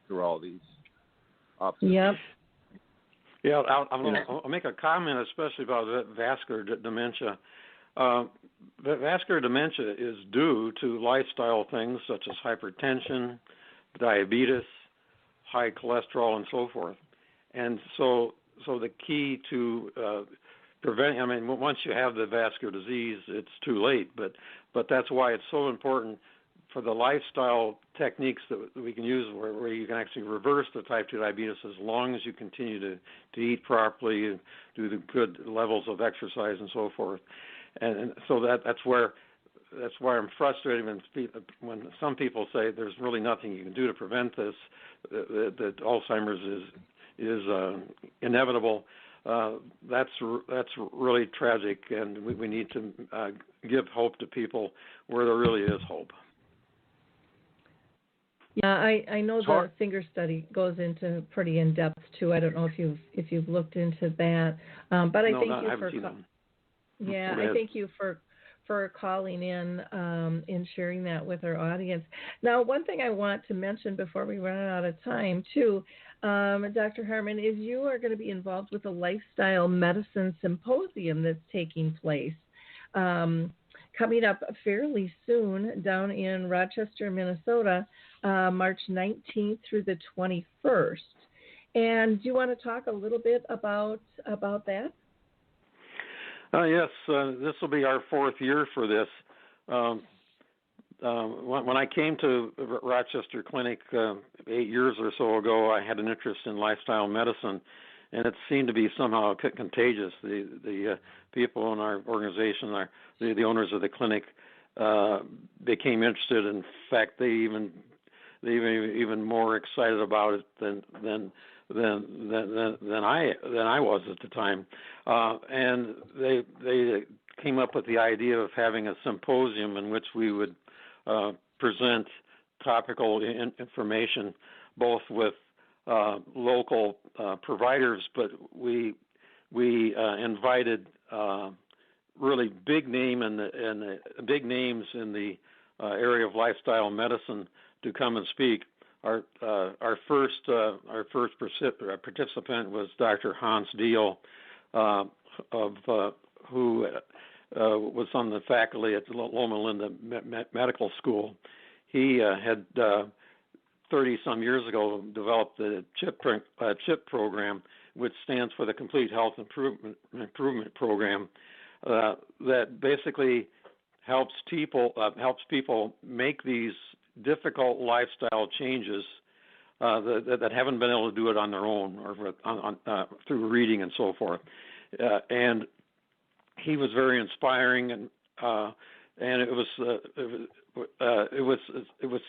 through all these obstacles. Yep. Yeah, I'll make a comment, especially about vascular dementia. Vascular dementia is due to lifestyle things such as hypertension, diabetes, high cholesterol, and so forth. And so the key to preventing, I mean, once you have the vascular disease, it's too late. But that's why it's so important for the lifestyle techniques that we can use where you can actually reverse the type 2 diabetes as long as you continue to eat properly and do the good levels of exercise and so forth. And so that's why I'm frustrated when some people say there's really nothing you can do to prevent this, that Alzheimer's is inevitable. That's really tragic, and we need to give hope to people where there really is hope. Yeah, I know the finger study goes into pretty in depth too. I don't know if you've looked into that, but I thank you I thank you for calling in and sharing that with our audience. Now, one thing I want to mention before we run out of time too, Dr. Harman, is you are going to be involved with a lifestyle medicine symposium that's taking place. Coming up fairly soon down in Rochester, Minnesota, March 19th through the 21st. And do you want to talk a little bit about that? Yes, this will be our 4th year for this. When I came to Rochester Clinic 8 years or so ago, I had an interest in lifestyle medicine, and it seemed to be somehow contagious. The people in our organization, the owners of the clinic, became interested. In fact, they even more excited about it than I was at the time, and they came up with the idea of having a symposium in which we would present topical information, both with local providers, but we invited really big names in the area of lifestyle medicine to come and speak. Our first participant was Dr. Hans Deal, who was on the faculty at the Loma Linda Medical School. He had 30-some years ago developed the CHIP program, which stands for the Complete Health Improvement Program, that basically helps people make these difficult lifestyle changes that haven't been able to do it on their own or through reading and so forth. And he was very inspiring, and it was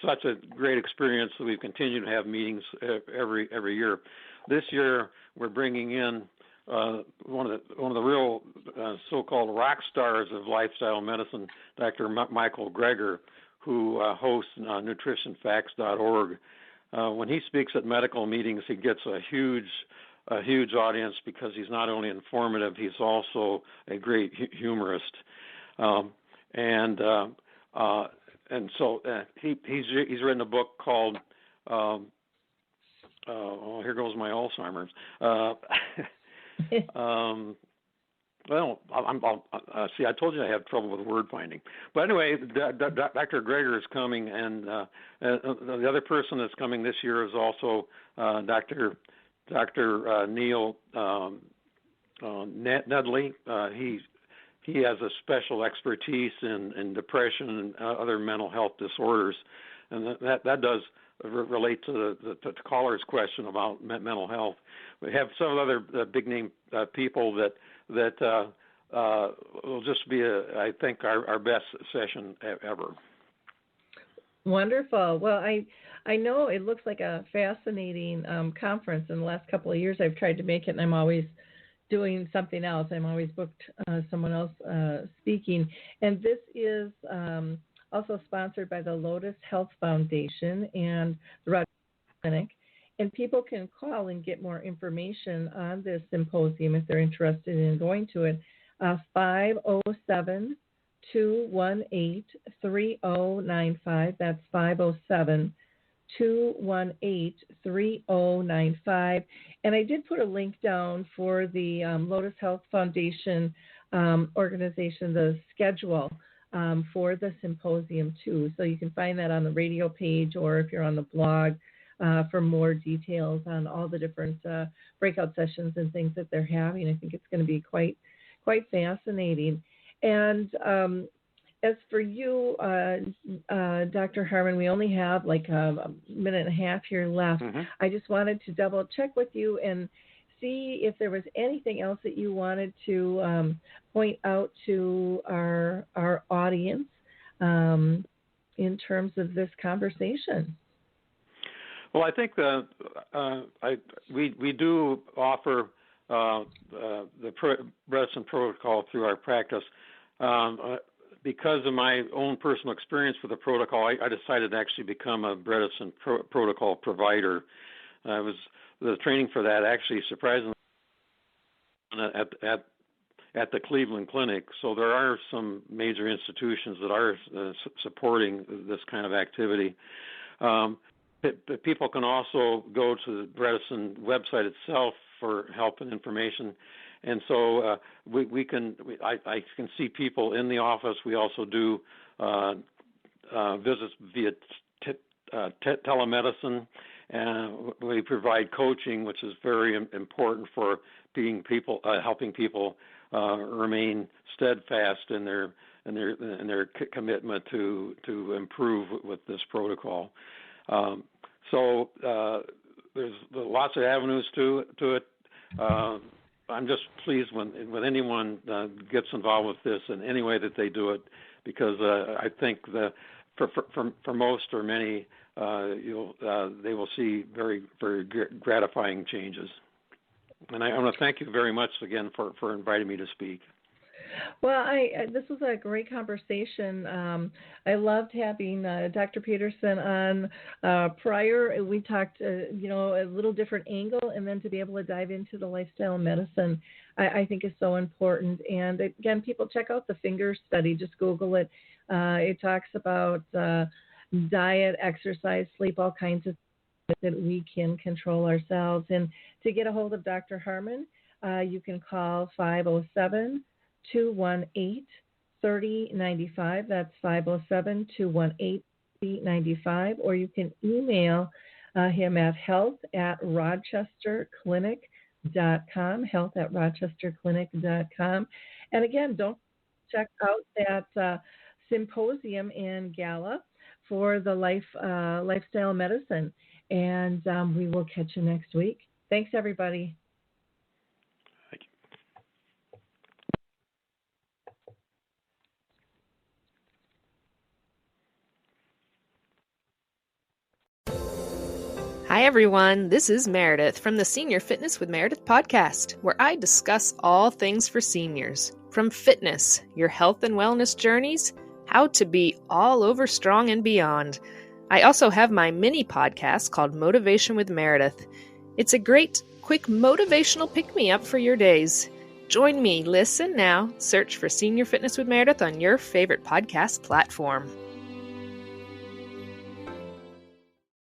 such a great experience that we've continued to have meetings every year. This year we're bringing in one of the real so-called rock stars of lifestyle medicine, Dr. Michael Greger, who hosts nutritionfacts.org. When he speaks at medical meetings, he gets a huge audience because he's not only informative, he's also a great humorist. And so he's written a book called here goes my Alzheimer's. Well, I'll see. I told you I have trouble with word finding. But anyway, Dr. Greger is coming, and the other person that's coming this year is also Dr. Neil Nedley. He has a special expertise in depression and other mental health disorders, and that does relate to the caller's question about mental health. We have some other big name people that will just be, I think, our best session ever. Wonderful. Well, I know it looks like a fascinating conference. In the last couple of years, I've tried to make it, and I'm always doing something else. I'm always booked someone else speaking. And this is also sponsored by the Lotus Health Foundation and the Rochester Clinic. And people can call and get more information on this symposium if they're interested in going to it. 507-218-3095. That's 507-218-3095. And I did put a link down for the Lotus Health Foundation organization, the schedule for the symposium too. So you can find that on the radio page, or if you're on the blog, for more details on all the different breakout sessions and things that they're having. I think it's going to be quite fascinating. And as for you, Dr. Harman, we only have like a minute and a half here left. Mm-hmm. I just wanted to double check with you and see if there was anything else that you wanted to point out to our audience in terms of this conversation. Well, I think we do offer the Petersen protocol through our practice. Because of my own personal experience with the protocol, I decided to actually become a Petersen protocol provider. The training for that actually surprisingly at the Cleveland Clinic. So there are some major institutions that are supporting this kind of activity. People can also go to the Petersen website itself for help and information, and so I can see people in the office. We also do visits via telemedicine, and we provide coaching, which is very important for helping people remain steadfast in their commitment to improve with this protocol. So there's lots of avenues to it. I'm just pleased when anyone gets involved with this in any way that they do it, because I think for most or many, they will see very, very gratifying changes. And I want to thank you very much again for inviting me to speak. Well, this was a great conversation. I loved having Dr. Petersen on prior. We talked, a little different angle, and then to be able to dive into the lifestyle medicine, I think is so important. And again, people check out the finger study. Just Google it. It talks about diet, exercise, sleep, all kinds of things that we can control ourselves. And to get a hold of Dr. Harman, you can call 507-218-3095. 3095. That's 507-218-3095. Or you can email him at health@rochesterclinic.com, health@rochesterclinic.com. And again, don't check out that symposium and gala for the lifestyle medicine. And we will catch you next week. Thanks, everybody. Thank you. Hi, everyone. This is Meredith from the Senior Fitness with Meredith podcast, where I discuss all things for seniors, from fitness, your health and wellness journeys, how to be all over strong and beyond. I also have my mini podcast called Motivation with Meredith. It's a great, quick motivational pick-me-up for your days. Join me, listen now, search for Senior Fitness with Meredith on your favorite podcast platform.